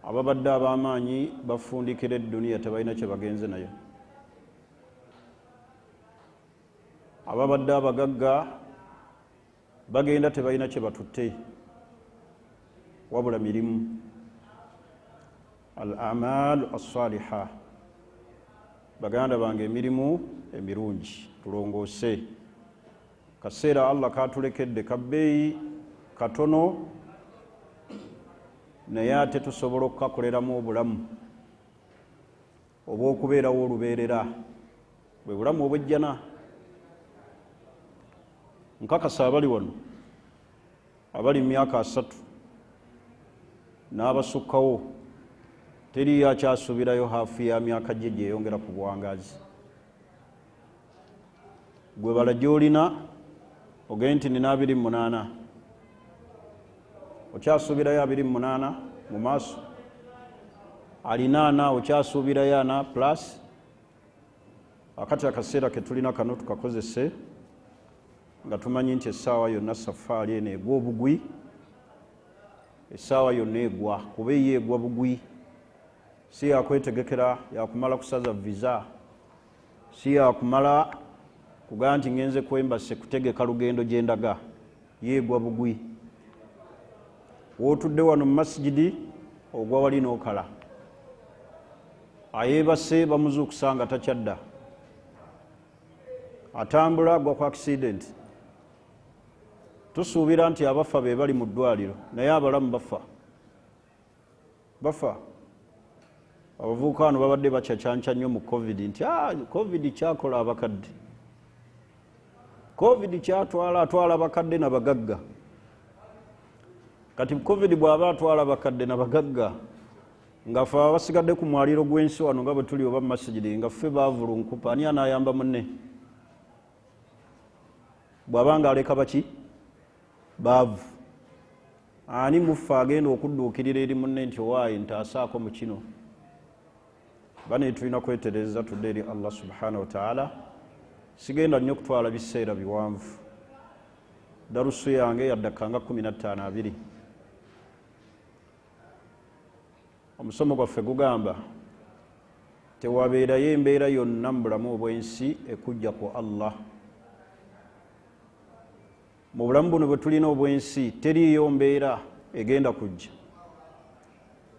ababadde ab'amaanyi bafundikira edduniya tebalina kye bagenze nayo. Ababadde abagagga bagenda tebalina kye batutte wabula mirimu. Al-amal as-saliha, baganda bange emirimu emirungi tulongoose. Kaseera Allah katulekedde kabbeeyi katono naye ate tusobola okukakoleramu obulamu obw'okubeerawo olubeerera bwe bulamu obwejjana. Nkakasa abali wano abali mu myaka 3 n'abasukkawo teriyo akyasuubirayo haafu ya myaka gye gyeyongera ku buwangazi. Gwe bala gy'olina ogende nti nina 28, okyasuubirayo 28 mu maaso, alina 4 okyasuubirayo 4 plus. Akati akaseera ke tulina kano tukakozese nga tumanyi nti essaawa yonna safaali eno egwa obugwi, essaawa yonna egwa kuba eyeegwa bugwi. Si yakwetegekera yakumala kusaza visa, si yakumala kugaa nti ngenze kwembase kutegeka lugendo gyendaga, yeegwa bugwi. Wootudde wano mu masjidi ogwa wali n'okala, ayeebase bamuzuukusa nga takyadda, atambula agwa ku accident. Tusuubira nti abafa be bali mu ddwaliro naye abalamu bafa. Abavubuka bano babadde bakyacyanca nnyo mu covid nti covid kyakola abakadde, covid atwala abakadde n'abagagga. Kati covid bw'aba atwala abakadde n'abagagga nga ffe abasigadde ku mwaliiro gw'ensi wano nga bwe tuli oba mu masijidi nga ffe baavulunkupa, ani anaayamba munne? Bw'aba nga aleka baki baavu, ani muffe agenda okudduukirira eri munne nti owaayi ntaasaako mu kino? Bane tulina kwetereza tudde eri Allah subhanahu wa ta'ala. Sigenda nnyo kutwala biseera biwanvu, darusu yange yaddakanga 15-20. Omusomo gwaffe gugamba tewabeerayo embeera yonna mu bulamu obw'ensi ekujja ku Allah. Mu bulamu buno bwe tulina obw'ensi teriyo mbeera egenda kujja,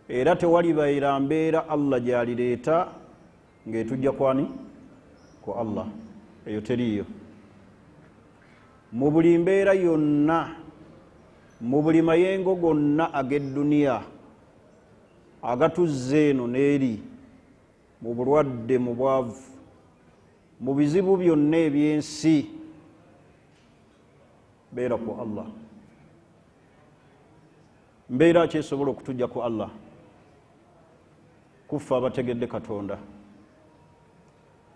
era tewalibaira mbeera Allah gy'alireeta ng'etujja kwani? Ku Allah. Eyo teriyo. Mu buli mbeera yonna, mu buli mayengo gonna ag'edduniya agatuzze eno n'eri, mu bulwadde, mu bwavu, mu bizibu byonna eby'ensi, beera ku Allah. Mbeera ki esobola okutujja ku Allah? Kuffa abategedde Katonda.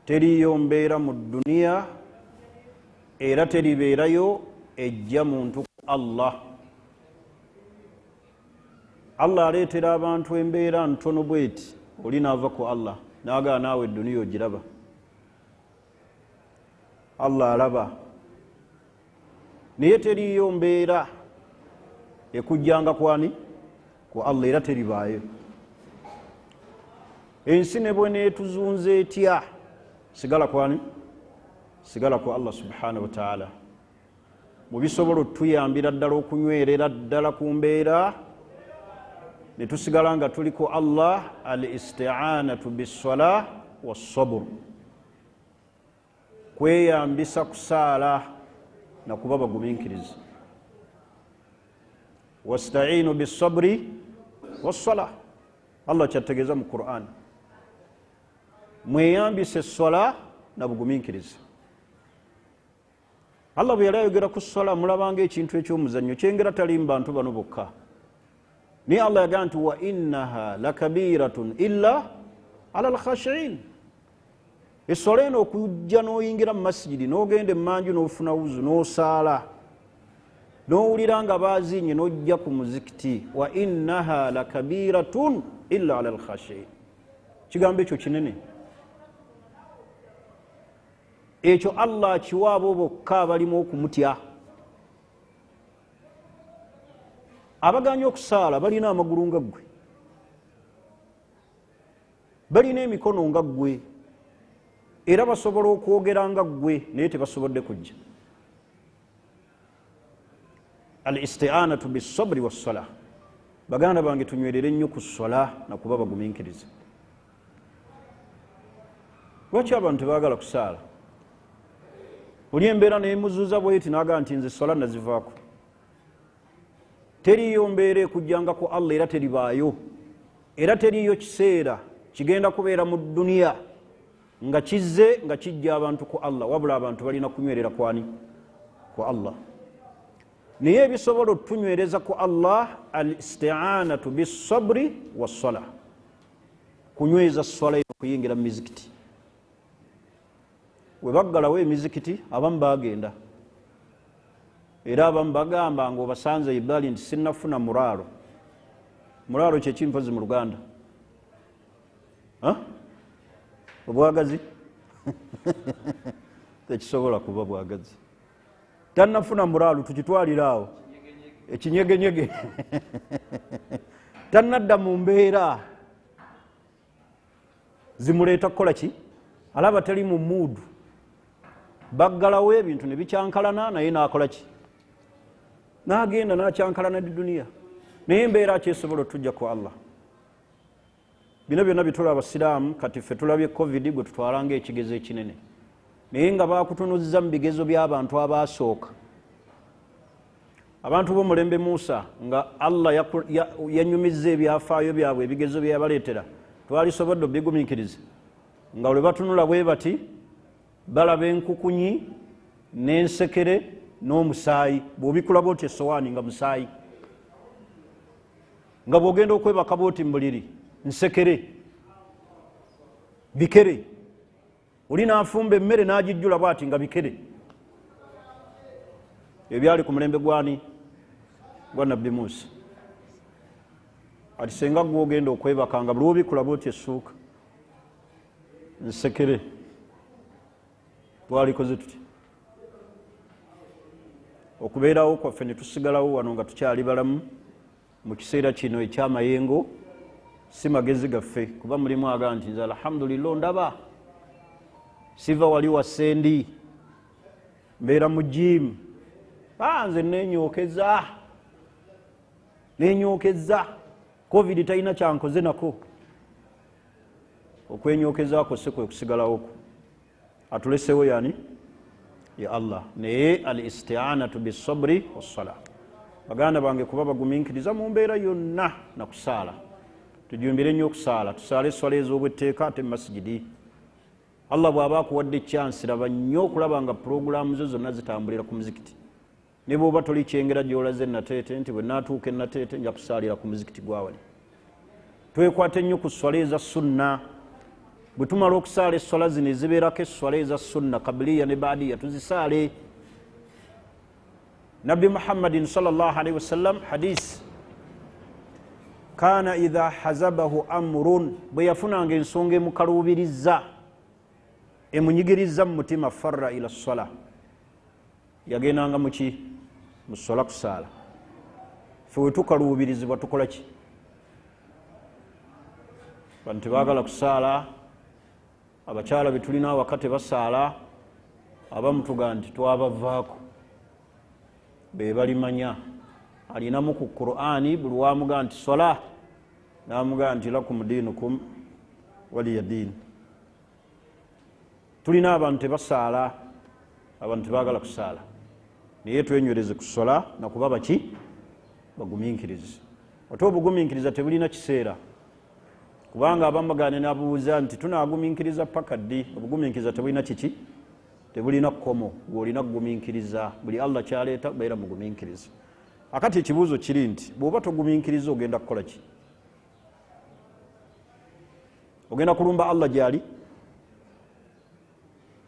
Teriyo mbeera mu dduniya era teribeerayo ejja muntu ku Allah. Allah aleetera abantu embeera ntono bweti, oli naava ku Allah n'agaa naawe edduniya ogiraba. Allah alaba. Naye teriyo mbeera ekujjanga kwani? Ku Allah, era teribaayo. Ensi ne bwe neetuzunze etya sigala kwani? Sigala ku Allah subhanahu wa ta'ala. Mu bisobola otuyambira ddala okunywerera ddala ku mbeera ne tusigala nga tuli ku Allah, al-isti'anatu bis-salah was-sabr, kweyambisa kusaala na kuba bagumiikiriza. Wasta'inu bis-sabri was-salah, Allah kyategeeza mu Qur'an, mweyambise essala na bugumiikiriza. Allah bwe yali ayogera ku ssala mulabanga ekintu eky'omuzannyo kyengera tali mu bantu bano bokka. Naye Allah yagamba nti wa innaha lakabiratun illa ala al-khashi'in. Essala eno okujja n'oyingira mu masjidi n'ogenda emmanju n'ofuna wuzu n'osaala n'owulira nga baazinye n'ojja ku muzikiti, wa innaha lakabiratun illa ala al-khashi'in. Kigambo ekyo kinene. Ekyo Allah kiwa abo bokka abalimu okumutya. Abaganya okusaala balina amagulu nga ggwe, balina emikono nga ggwe era basobola okwogera nga ggwe naye tebasobodde kujja. al isti'anatu bisabri wassala. Baganda bange tunywerere nnyo ku swala nakuba bagumiikiriza. Lwaki abantu tebaagala kusaala? Oli embeera neemuzuuza bweti naga nti nze swala nazivaako. Teriyo mbeera ekujjanga ku Allah era teribaayo, era teriyo kiseera kigenda kubeera mu duniya nga kizze nga kijja abantu ku Allah, wabula abantu balina kunywerera kwani? Ku Allah. Naye ebisobola otunywereza ku Allah al isti'anatu bisabri wassala, kunyweza swala okuyingira mu mizikiti. We baggalawo emizikiti abamu bagenda, era abamu bagamba nga obasanze ibali nti sinnafuna mulaalo. Mulaalo kyeki mpozi mu Luganda? Obwagazi? Tekisobola kuba bwagazi. Tannafuna mulaalo tukitwaliraawo ekinyegenyege. Tannadda mu mbeera zimuleeta kukola ki? Alaba tali mu muudu. Baggalawo ebintu ne bikyankalana naye n'akola ki? N'agenda n'akyankalana di duniya. Naye embeera kyesobola otujja ku Allah. Bino byonna bitulaba abasiraamu kati ffe tulabye covid gwe tutwalanga ekigezo ekinene, naye nga bakutunuzza mu bigezo by'abantu abaasooka. Abantu b'omulembe Musa nga Allah yanyumizza ebyafaayo byabwe ebigezo bye yabaleetera, twalisobodde obigumiikiriza nga lwe batunula bwe bati balaba enkukunyi n'ensekere n'omusaayi. Bw'obikulaba oti essowaani nga musaayi, nga bw'ogenda okwebaka bw'oti mbuliri nsekere bikere, oli n'afumba emmere n'agijjula bw'ati nga bikere. Ebyali ku mulembe gwani? Gwa Nabbi Musa. Ati senga gw'ogenda okwebaka nga buli obikulaba oti essuuka nsekere, twalikoze tuti okubeerawo kwaffe ne tusigalawo wano nga tukyali balamu mu kiseera kino ekyamayengo si magezi gaffe, kuba mulimu aga nti nze alhamdulillah ndaba siva wali wa sendi mbeera mu jimu, nze nenyookeza covid talina kyankoze nako. Okwenyokezaako si kwe kusigalawoko. Atulesewo yani ya Allah. Naye al isti'anatu bisabri wassala. Baganda bange kuba bagumiikiriza mu mbeera yonna na kusaala. Tujumbire nnyo okusaala, tusaale eswala ez'obwetteeka ate mu masijidi. Allah bw'aba akuwadde chance raba nnyo okulaba nga purogulaamu zo zonna zitambulira ku muzikiti. Ne bw'oba toli kyengera gy'olaze nateete nti bwe naatuuka nateete nja kusaalira ku muzikiti gwawali. Twekwate nnyo ku swala eza sunna. Bwe tumala okusaala eswala zino ezibeerako eswala eza sunna kabiliya ne baadiya tuzisaale. Nabbi Muhammadin sallallahu alaihi wasallam hadisi, kana idha hazabahu amrun, bwe yafunanga ensonga emukaluubirizza emunyigirizza mu mutima, farra ila ssala, yagendanga muki? Mu ssola kusaala. Ffe we tukaluubirizibwa tukola ki? Bantu tebaagala kusaala. Abakyala be tulina awaka tebasaala, abamu tuga nti twabavaako, be balimanya. Alinamu ku Qur'ani buli wamuga nti sola namuga nti lakum diinukum waliya diin. Tulina abantu tebasaala, abantu tebaagala kusaala, naye twenywereze ku sola nakuba baki? Bagumiikirize. Ate obugumiikiriza tebulina kiseera, kubanga abamagane nabuuza nti tunaagumiikiriza paka ddi? Obugumiikiriza tebulina kiki? Tebulina kkomo. Gw'olina kugumiikiriza buli Allah kyaleeta beera mugumiikiriza. Akati ekibuuzo kiri nti bw'oba togumiikiriza ogenda kukola ki? Ogenda kulumba Allah gyali?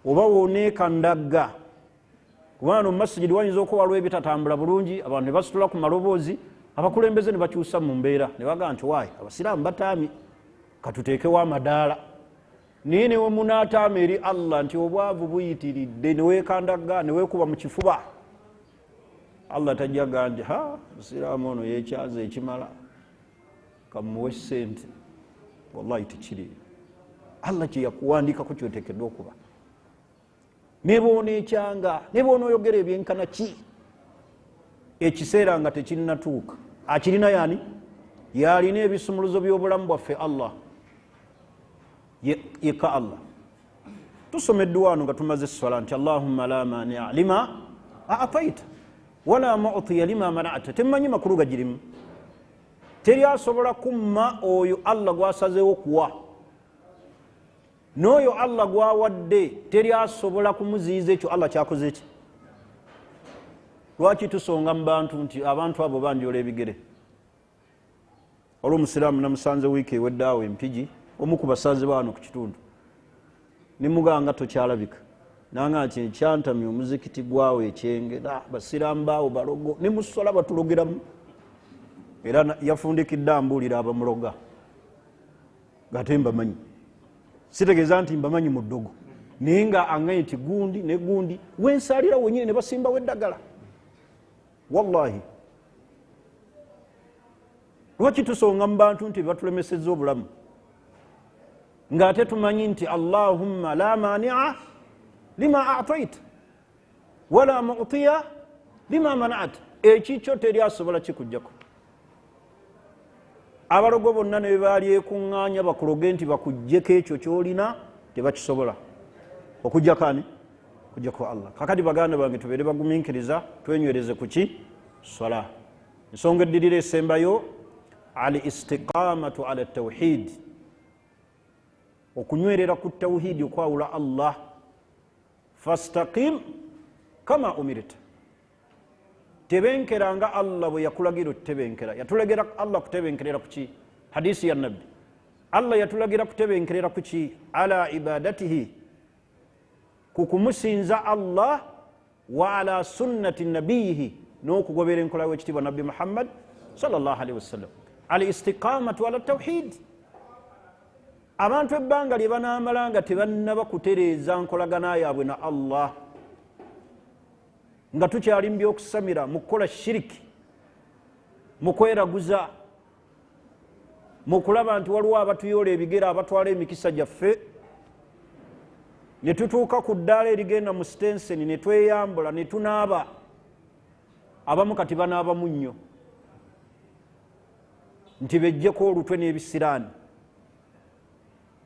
Oba wooneekandagga? Kubanga mu masijidi wayinza okuwalwa ebitatambula bulungi, abantu ne basitula ku maloboozi, abakulembeze ne bakyusa mu mbeera ne bagaa nti waayi abasiraamu bataami, katuteekewo amadaala. Naye ne munaataama eri Allah nti obwavu buyitiridde, ne weekandagga ne weekuba mu kifuba, Allah tajjaga nti musiraamu ono yeekyaza ekimala kamuwe ssente. Wallahi tekiri. Allah kye yakuwandiikako kyoteekeddwa okuba. Ne bw'oneekyanga ne bw'onooyogera ebyenkana ki ekiseera nga tekinnatuuka, akirina yaani yalina ebisumuluzo by'obulamu bwaffe Allah yekka Allah. Tusomeddwa wano nga tumaze esswala nti Allahumma la mani'a lima a'taita wala mu'tiya lima mana'ta. Temumanyi makulu gagirimu, teri asobola kumma oyo Allah gwasazeewo kuwa, n'oyo Allah gwawadde teri asobola kumuziyiza ekyo Allah kyakoze ki. Lwaki tusonga mu bantu nti abantu abo banjola ebigere? Olw'omusiraamu namusanze wiiki ewedde awo Empigi, omu ku basaze baano ku kitundu, nimuganga tokyalabika nanga nti ekyantamya omuzikiti gwawo ekyenge basiraamu baawo balogo nimusola batulogeramu, era yafundikidde ambuulira abamuloga ngate mbamanyi. Sitegeeza nti mbamanyi mu ddogo naye nga aŋŋaye nti gundi ne gundi wensalira wenyini ne basimbawo eddagala. Wallahi lwaki tusonga mu bantu nti batulemesezza obulamu ng'ate tumanyi nti Allahumma la mani'a lima a'taita wala mu'tiya lima mana'ta, ekikyo teri asobola kikuggyako. Abalogo bonna ne baali ekuŋŋaanya bakuloge nti bakuggyeko ekyo kyolina, tebakisobola okuggyako ani? Okuggyako Allah. Kakati baganda bange tubeere bagumiikiriza, twenywereze ku ki? Swala. Ensonga eddirira esembayo al istiqamatu ala tawhid, okunywerera ku tawhidi, okwawula Allah. Fastaqim kama umirta, tebenkera nga Allah bwe yakulagira otebenkera. Yatulagira Allah kutebenkerera ku ki? Hadisi ya nabbi. Allah yatulagira kutebenkerera ku ki? Ala ibadatihi, kukumusinza Allah, wa ala sunnati nabiyihi, n'okugobera enkola w'ekitiibwa nabbi Muhammad sallallahu alaihi wasallam. Al istiqamatu ala tawhid, abantu ebbanga lye banaamala nga tebannaba kutereeza nkolagana yaabwe na Allah, nga tukyali mu by'okusamira, mu kukola shiriki, mu kweraguza, mu kulaba nti waliwo abatuyoola ebigere, abatwala emikisa gyaffe, ne tutuuka ku ddaala erigenda mu sitenseni ne tweyambula ne tunaaba. Abamu kati banaabamu nnyo nti bejjeko olutwe n'ebisiraani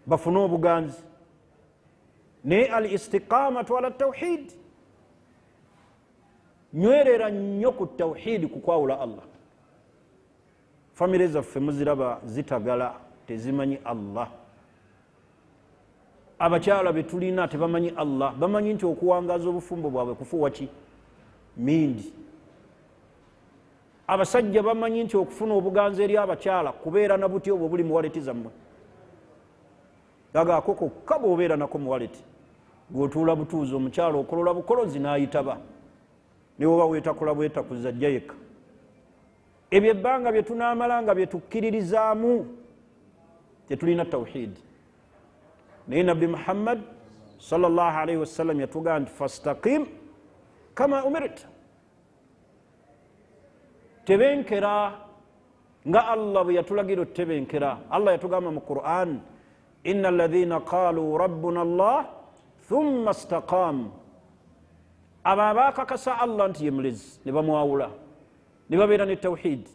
bafune obuganzi. Naye al istiqamatu ala tawhid, nywerera nnyo ku tawhidi, kukwawula Allah. Famire zaffe muziraba zitagala, tezimanyi Allah. Abakyala be tulina tebamanyi Allah, bamanyi nti okuwangaza obufumbo bwabwe kufuwa ki? Mindi. Abasajja bamanyi nti okufuna obuganzi eri abakyala kubeera na buti obwo buli muwaleti zammwe. Gaga koko kabo obeera nako muwaleti, gwotuula butuuzi, omukyala okolola bukolozi n'ayitaba, ne woba weetakola bwetakuza ajja yekka. Ebyo ebbanga bye tunaamala nga bye tukkiririzaamu tetulina tawhidi. Naye nabbi Muhammad sallallahu alaihi wasallam yatugaa nti fastaqim kama umirta, tebenkera nga Allah bwe yatulagira otebenkera. Allah yatugamba mu Qur'an, inna alladhina qalu rabbuna Allah thumma istaqamu, abo abakakasa Allah nti ye mulezi ne bamwawula ne babeera ne tawhidi,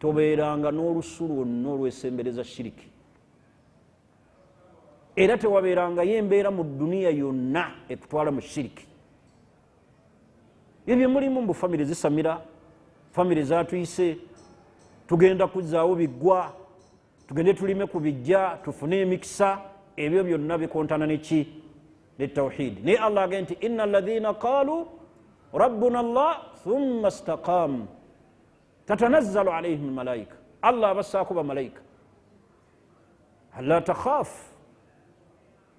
tobeeranga n'olusu lwonna olwesembereza shiriki, era tewabeerangayo embeera mu duniya yonna ekutwala mu shiriki. Ebyo mulimu mbu famire zisamira, famire zatuyise, tugenda kuzzaawo biggwa, tugende tulime ku bijja tufune emikisa. Ebyo byonna bikontana neki? Ne tawhidi. Naye Allah agamba nti inna alladhina qalu rabbuna Allah thumma istaqamu tatanazzalu alaihim almalaika, Allah abassaako bamalayika alla takhaafu,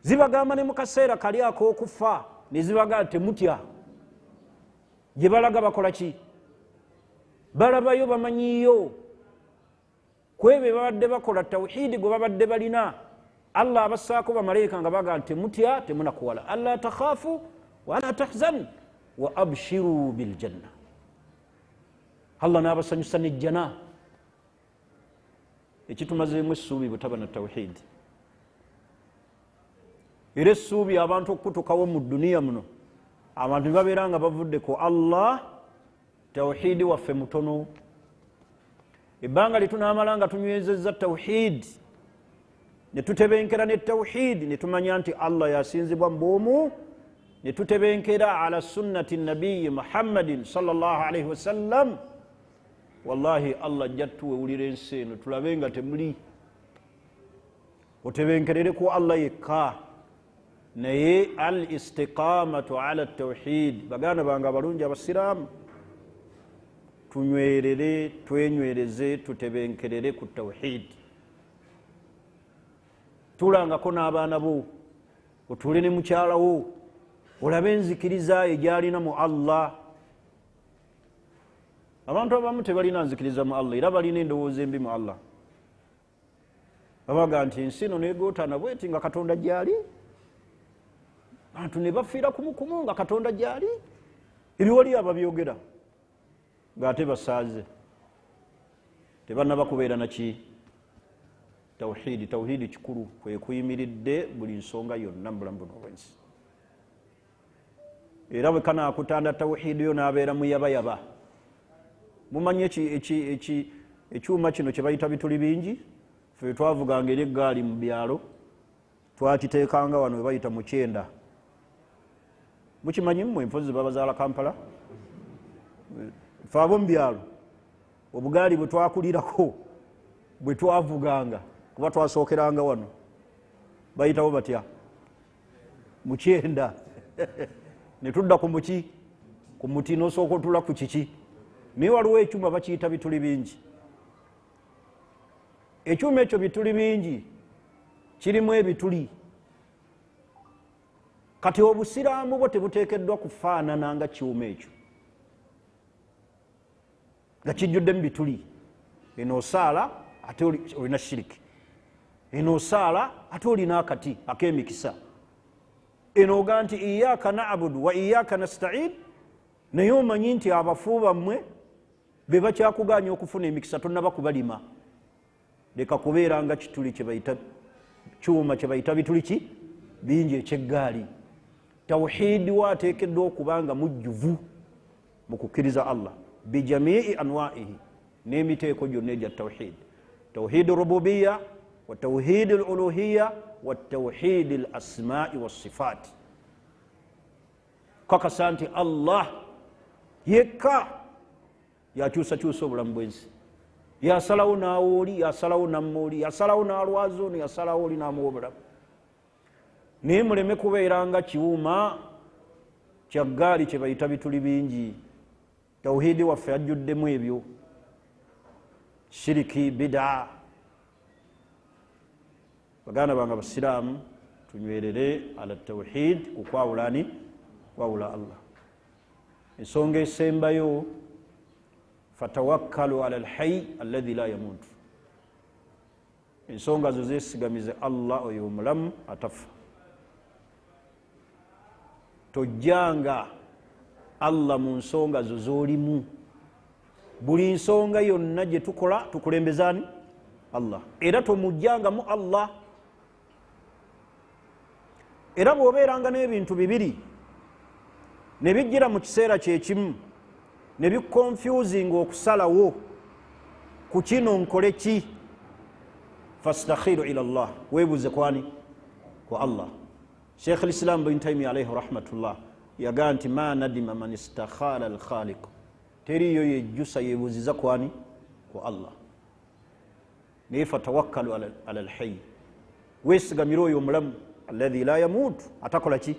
zibagamba ne mu kaseera kali ak'okufa ne zibagamba temutya. Gye balaga bakola ki? Balabayo, bamanyiyo kwebyo babadde bakola tawhidi gwe babadde balina. Allah abassaako bamalayika nga baga nti temutya, temunakuwala. Alla takhaafu wa la tahzan wa abshiru biljanna, Allah n'abasanyusa n'ejjana. Ekitumazeemu essuubi bwe taba na tawhidi. era essuubi abantu okutukawo mu duniya muno abantu babeera nga bavudde ku Allah tawhidi waffe mutono ebbanga litunamala nga tunywezezza tawhid ne tutebenkera ne tawhid ne tumanya nti Allah yasinzibwa mbwomu ne tutebenkera ala sunnati nabiyi Muhammadin sallallahu alaihi wasallam wallahi Allah jattuwewulira ensi eno tulabe nga temuli otebenkerere ku Allah yekka naye al istiqamatu ala tawhid bagana bange abalungi abasiraamu tunywerere twenywereze tutebenkerere ku tawhid tulangako n'abaana bo otule ne mukyala wo olabe enzikiriza egyalina mu Allah abantu abamu tebalina nzikiriza mu Allah era balina endowooza embi mu Allah babaga nti ensi eno negootana bweti nga Katonda gyali abantu ne bafiira kumukumu nga Katonda gyali ebiwali ababyogera ng'ate basaaze tebannaba kubeera naki tawhidi kikulu kwe kuyimiridde buli nsonga yonna mu bulamu buno obwensi era bwe kanaakutanda tawhidi yo n'abeera muyabayaba mumanye ekyuma kino kye bayita bituli bingi fe twavuganga eri eggaali mu byalo twakiteekanga wano we bayita mu kyenda mukimanyi mmwe mpozi babazaala Kampala fe abo mu byalo obugaali bwe twakulirako bwe twavuganga kuba twasookeranga wano bayitawo batya mu kyenda ne tudda ku muki ku muti n'osooka otula ku kiki naye waliwo ekyuma bakiyita bituli bingi ekyuma ekyo bituli bingi kirimu ebituli kati obusiraamu bwo tebuteekeddwa kufaanana nga kyuma ekyo nga kijjuddemu bituli eno osaala ate olina shiriki eno osaala ate olina akati ak'emikisa eno oga nti iyaka na'budu wa iyaka nasta'in naye omanyi nti abafu bammwe be bakyakuganya okufuna emikisa tonnaba kubalima leka kubeera nga kituli kyebayita kyuma kyebayita bituli ki bingi ekyeggaali tawhidi waateekeddwa okubanga mujjuvu mu kukkiriza Allah bijamii anwaihi n'emiteeko gyonna egya tawhid tawhid rububiya wa tawhid aluluhiya wa tawhid alasmaai wassifat kakasa nti Allah yekka yakyusakyusa obulamu bwensi yasalawo n'awooli yasalawo nammooli yasalawo n'alwaza ono yasalawo oli n'amuwa obulamu naye muleme kubeera nga kiwuma kya ggaali kye bayita bituli bingi tawhidi waffe ajjuddemu ebyo shiriki bid'a baganda bange abasiraamu tunywerere ala tawhid kukwawulani kwawula Allah ensonga esembayo fatawakkalu ala alhayy alladhi la yamutu ensonga zo zesigamize Allah oyo omulamu atafa tojjanga Allah mu nsonga zo z'olimu buli nsonga yonna gye tukola tukulembezaani Allah era tomujjangamu Allah era bw'obeeranga n'ebintu bibiri ne bijjira mu kiseera kyekimu ne bikonfusing okusalawo ku kino nkole ki fastakhiru ila Allah weebuze kwani ku Allah Sheikh al-Islam bin Taymiyyah alayhi rahmatullah yagaa nti ma nadima man istakhala al-khaliq teriyo yejjusa yeebuziza kwani ku Allah naye fatawakkalu ala al-hayy weesigamira oyo omulamu alladhi la yamutu atakola ki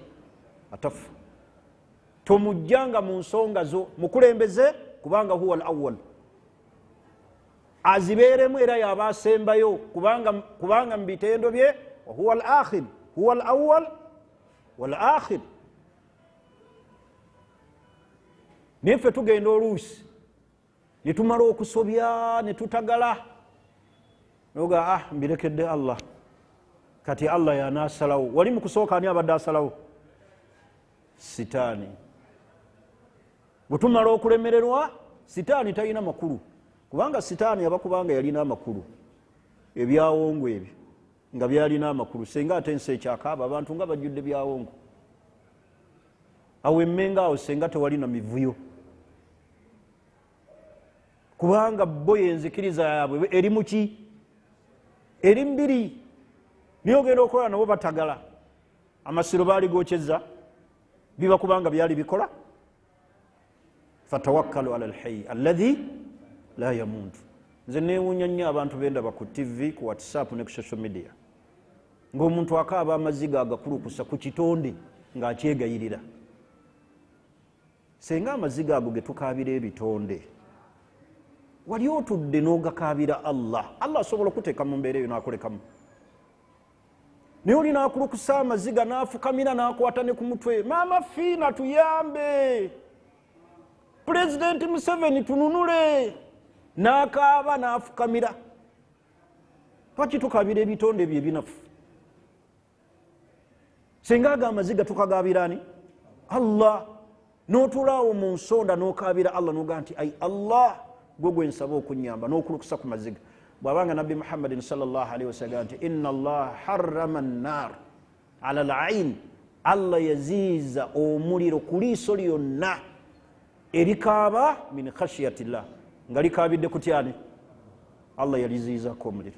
atafa tomujjanga mu nsonga zo mukulembeze kubanga huwa al-awwal azibeeremu era yaba asembayo kubanga mu bitendo bye huwa al-akhir huwa al-awwal wal-akhir naye ffe tugenda oluusi ne tumala okusobya ne tutagala noga mbirekedde Allah kati Allah yanaasalawo wali mu kusooka ani abadde asalawo sitaani bwe tumala okulemererwa sitaani talina makulu kubanga sitaani yabakubanga yalina amakulu ebyawongo ebyo nga byalina amakulu senga ate ensi ekyakaaba abantu nga bajjudde byawongo awo emmenga awo senga tewali na mivuyo kubanga bo yenzikiriza yaabwe eri muki eri mbiri niyo genda okukola nabo batagala amasiro baali gokyeza biba kubanga byali bikola fatawakkalu ala alhayy alladhi la yamuntu nze newunya nnyo abantu bendaba ku tv ku whatsapp ne ku social media ng'omuntu akaaba amaziga agakulukusa ku kitonde ng'akyegayirira senga amaziga ago ge tukaabira ebitonde wali otudde n'ogakaabira allah asobola okuteeka mu mbeera eyo n'akolekamu naye oli n'akulukusa amaziga n'afukamira n'akwata ne ku mutwe maama fiina tuyambe pulezidenti Museveni tununule n'akaaba n'afukamira lwaki tukaabira ebitonde ebyo ebinafu senga ago amaziga tukagabira ani allah n'otulaawo mu nsonda n'okaabira allah n'oga nti ai allah gwe gwe nsaba okunyamba n'okulukusa ku maziga bw'abanga nabbi muhammadin sallallahu alaihi wasallam nti inna allah harrama an-nar ala al-ain allah yaziiza omuliro ku liiso lyonna erikaaba min khashiyatillah nga likaabidde kutyani allah yaliziizako omuliro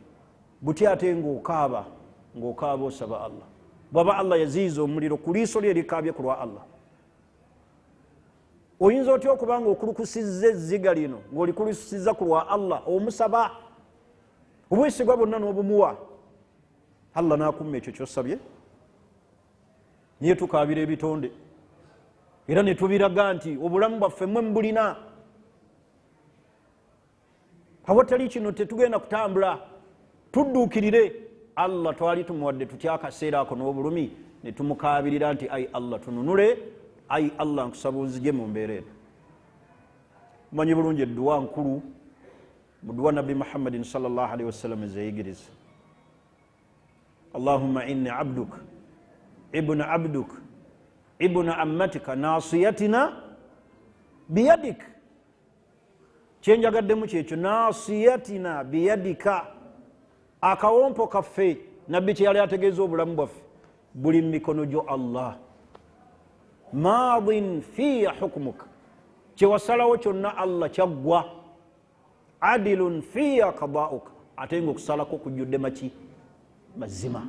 butya ate ng'okaaba osaba allah bw'aba allah yaziiza omuliro ku liiso lye erikaabye ku lwa allah oyinza otya okubanga okulukusizza ezziga lino ng'olikulukusizza ku lwa allah omusaba obwesigwa bwonna n'obumuwa allah n'akumma ekyo kyosabye niye tukaabira ebitonde era ne tubiraga nti obulamu bwaffe mmwe mubulina awatali kino tetugenda kutambula tudduukirire allah twali tumuwadde tutya akaseera ako n'obulumi ne tumukaabirira nti ai allah tununule ai allah nkusaba onzigye mu mbeera eno mumanyi bulungi edduwa nkulu mu dduwa nabbi muhammadin sallallahu alaihi wasallam ezeyigiriza allahumma inni abduk ibnu abduk ibnu ammatika nasiyatina biyadik kyenjagaddemu kyekyo nasiyatina biyadika akawompo kaffe nabbi kyeyali ategeeza obulamu bwaffe buli mu mikono gyo allah maadin fiya hukmuka kyewasalawo kyonna allah kyaggwa adilun fiya qadauka ate nga okusalako kujjudde maki mazima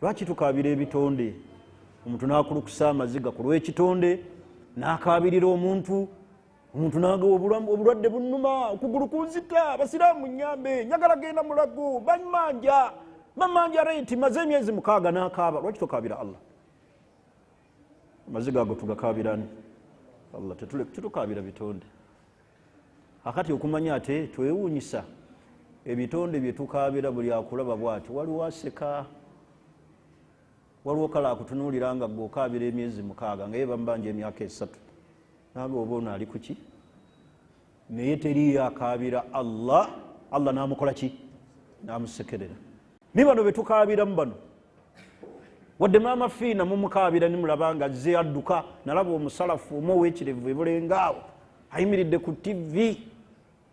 lwaki tukaabira ebitonde omuntu n'akulukusa amaziga ku lw'ekitonde n'akaabirira omuntu n'agawa obulwadde bunnuma okugulu kunzita basiraamu nyambe njagala genda mulago bamanja reeti maze emyezi 6 n'akaaba lwaki tukaabira allah amaziga ago tugakaabirani allah tetukaabira bitonde akati okumanya ate twewuunyisa ebitonde bye tukaabira buli akulaba bw'atyo waliwo aseka waliwo kale akutunuulira nga gwe okaabira emyezi 6 nga ye bamubanja emyaka 3 naaga oba ono ali kuki naye teriyo akaabira allah n'amukola ki n'amusekerera ni bano be tukaabiramu bano wadde maama fiina mumukaabira nimulaba nga azze adduka nalaba omusalafu omu ow'ekirevu ebulengaawo ayimiridde ku tv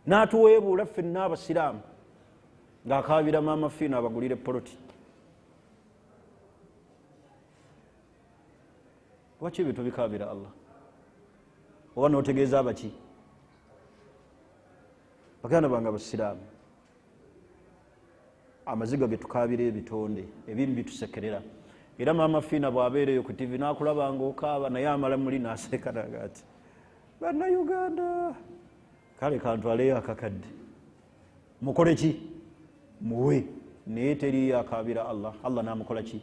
n'atuweebuula ffenna abasiraamu ng'akaabira maama fiina abagulire poloti lwaki ebyo tubikaabira allah oba n'otegeeza abaki baganda bange abasiraamu amaziga ge tukaabira ebitonde ebimu bitusekerera era maama fiina bw'abeereyo ku tv n'akulabanga okaaba naye amala muli n'aseekanaga ati bannayuganda kale kantwaleyo akakadde mukole ki muwe naye teriyo akaabira allah n'amukola ki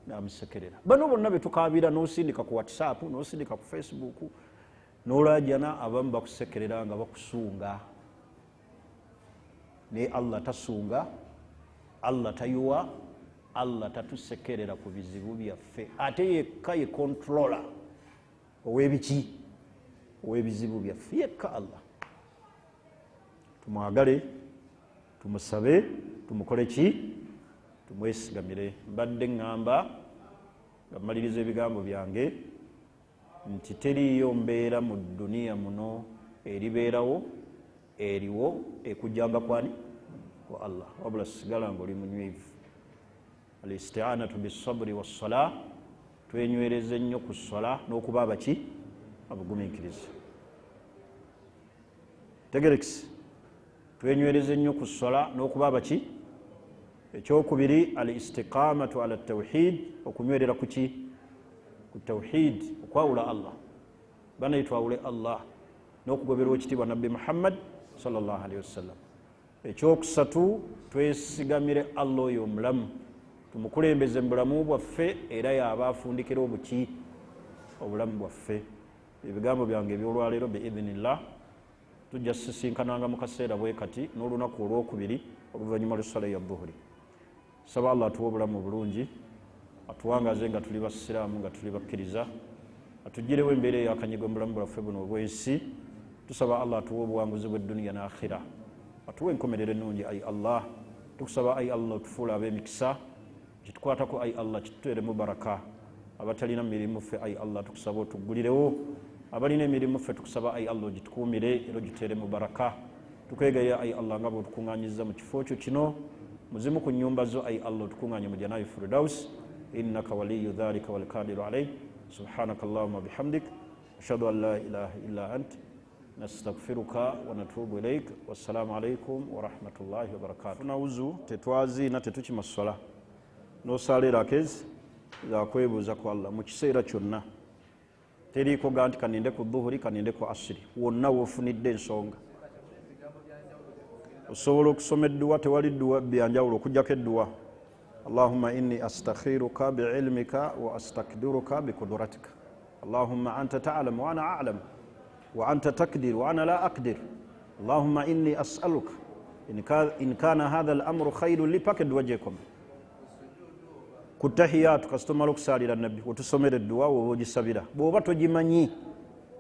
n'amusekerera bano bonna betukaabira n'osindika ku whatsapp n'osindika ku facebook n'olajana abamu bakusekerera nga bakusunga naye allah tasunga allah tayuwa allah tatusekerera ku bizibu byaffe ate yekka ye controller ow'ebiki ow'ebizibu byaffe yekka allah tumwagale tumusabe tumukole ki tumwesigamire mbadde ŋŋamba nga mmaliriza ebigambo byange nti teriyo mbeera mu duniya muno eribeerawo eriwo ekujjanga kwani kwa allah wabula sigala ng'oli munywivu alisti'anatu bisabri wassala, twenywereze nnyo ku ssala n'okuba abaki abagumiikiriza. Tegerekisi, twenywereze nnyo ku ssala n'okuba abaki. Ekyokubiri alistiqamatu ala tawhid, okunywerera ku ki? Ku tawhid, okwawula Allah, bana yitwawule Allah n'okugoberwa ekitiibwa nabbi Muhammad sallallahu alaihi wasallam. Ekyokusatu, twesigamire Allah oyo omulamu, tumukulembeze mu bulamu bwaffe era y'aba afundikira obuki obulamu bwaffe. Ebigambo byange ebyolwaleero biidhinillah tujja sisinkananga mu kaseera bwe kati n'olunaku olwokubiri oluvannyuma lw'essala ya dhuhuri. Saba Allah atuwe obulamu bulungi, atuwangaze nga tuli basiraamu, nga tuli bakkiriza, atuggirewo embeera eyakanyigwa mu bulamu bwaffe buno obwensi. Tusaba Allah atuwe obuwanguzi bw'edduniya n'akhira, atuwe enkomerero ennungi ayi Allah. Tukusaba ayi Allah otufuule ab'emikisa, kitukwatako ayi Allah kituteeremu baraka. Abatalina mirimu ffe ayi Allah tukusaba otuggulirewo, abalina emirimu ffe tukusaba ayi Allah ogitukuumire era ogiteeremu baraka. Tukwegaya ayi Allah nga bw'otukuŋŋaanyiza mu kifo kyo kino, muzimu ku nnyumba zo ayi Allah otukuŋŋaanye mu janaayi firdaus, innaka waliyu dhalika walqadiru alayh. Subhanaka Allahumma bihamdik, ashhadu an la ilaha illa ant, nastaghfiruka wa natubu ilaik. Wassalamu alaikum wa rahmatullahi wa barakatuh. Tunawuzu tetwaziina tetukima ssala n'osaala akezi zakwebuuza ku Allah mu kiseera kyonna. Teriiko ga nti kaninde ku dhuhuri kaninde ku asiri, wonna woofunidde ensonga. Osobola okusoma edduwa, tewali dduwa byanjawulo okujjako edduwa. Allahumma inni astakhiruka biilmika wa astakdiruka bikudratika. Allahumma anta ta'lamu wa ana a'lam wa anta takdir wa ana la aqdir. Allahumma inni as'aluka in kana hadha al-amru khayrun li paked wajhikum. Ku tahiyatu kastomala okusalira nabbi otusomera edduwa woba ogisabira. Bw'oba togimanyi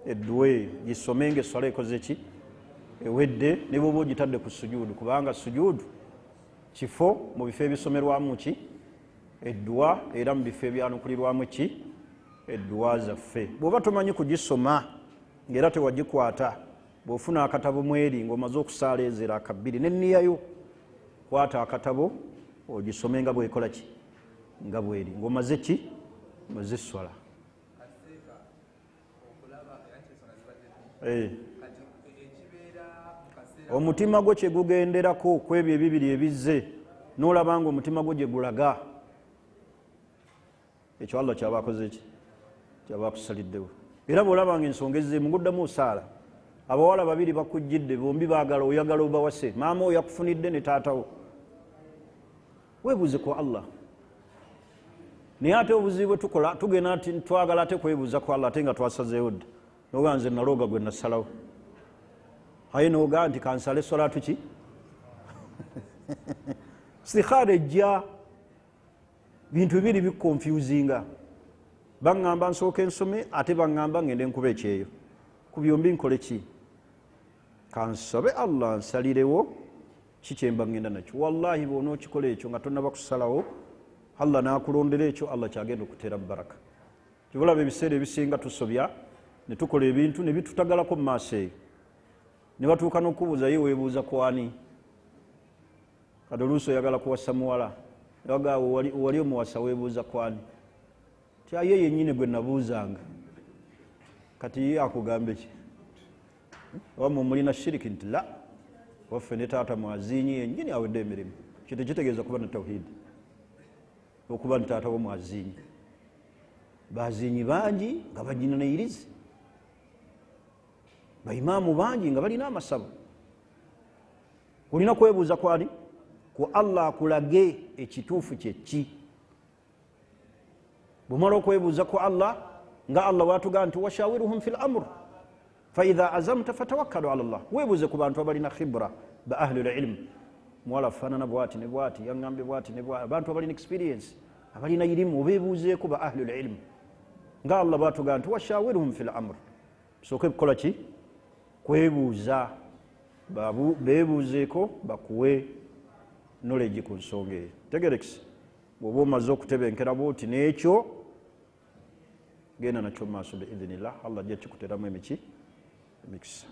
edduwa gisomenge esswala ekoze ki? Ewedde, ne bw'oba ogitadde ku sujuudu, kubanga sujuudu kifo mu bifo ebisomerwamu ki? Edduwa, era mu bifo ebyanukulirwamu ki? Edduwa zaffe. Bw'oba tomanyi kugisoma ng'era tewagikwata, bw'ofuna akatabo mweri ng'omaze okusaala ezera akabbiri n'enniyayo, kwata akatabo ogisome nga bw'ekola ki? Nga bweri ng'omaze ki? Omaze esswala. Omutima gwo kye gugenderako ku ebyo ebibiri ebizze, n'olaba nga omutima gwo gye gulaga, ekyo Allah kyaba akoze ki? Kyaba akusaliddewo. Era bw'olabanga ensonga ezzeemu ng'oddamu osaala, abawala babiri bakujjidde, bombi baagala, oyagala obawase, maama oyo yakufunidde ne taatawo, weebuuze ku Allah. Naye ate obuzibu bwe tukola tugenda twagala ate kwebuuza ku Allah ate nga twasazeewo dda, noga nze nalooga gwe nasalawo, aye noga nti kansale solatu ki? Istikhara ejja bintu bibiri bikonfusinga. Baŋŋamba nsooka ensome ate baŋŋamba ngende nkuba ekyeyo. Ku byombi nkole ki? Kansabe Allah nsalirewo ki kye mba ŋŋenda nakyo. Wallahi bw'onookikola ekyo nga tonnaba kusalawo, Allah n'akulondera ekyo, Allah kyagenda okuteera mu baraka. Kyebulaba ebiseera ebisinga tusobya ne tukola ebintu ne bitutagalako mu maaso eyo, ne batuuka n'okubuuza ye weebuuza ku ani? Kati oluusi oyagala kuwasa muwala, yagaawo wali omuwasa weebuuza ku ani? Ti ye yennyini gwe nabuuzanga, kati ye akugambe ki? Wamwe mulina shiriki nti la, waffe ne taata mwaziinyi yennyini awedde emirimu. Kyo tekitegeeza kuba na tawhidi, okuba nti taata wo mwaziinyi. Baziinyi bangi nga bagina neirizi, baimaamu bangi nga balina amasabo. Olina kwebuuza ku ani? Ku Allah akulage ekituufu kye ki. Bw'omala okwebuuza ku Allah, nga Allah bw'atugamba nti washawiruhum fil amr faidha azamta fatawakkalu ala Allah. Weebuuze ku bantu abalina khibra ba ahlul ilm. Muwala afaanana bw'ati ne bw'ati, yaŋŋambye bw'ati ne bw'ati, abantu abalina experience, abalina irimu, obeebuuzeeko ba ahlul ilm. Nga Allah bw'atugamba nti washawiruhum fil amr. Sooke kukola ki? Kwebuuza, beebuuzeeko bakuwe knowledge ku nsonga eyo. Tegerekisi, bw'oba omaze okutebenkera bw'oti n'ekyo genda nakyo mu maaso biidhinillah, Allah ajja kikuteramu emikisa.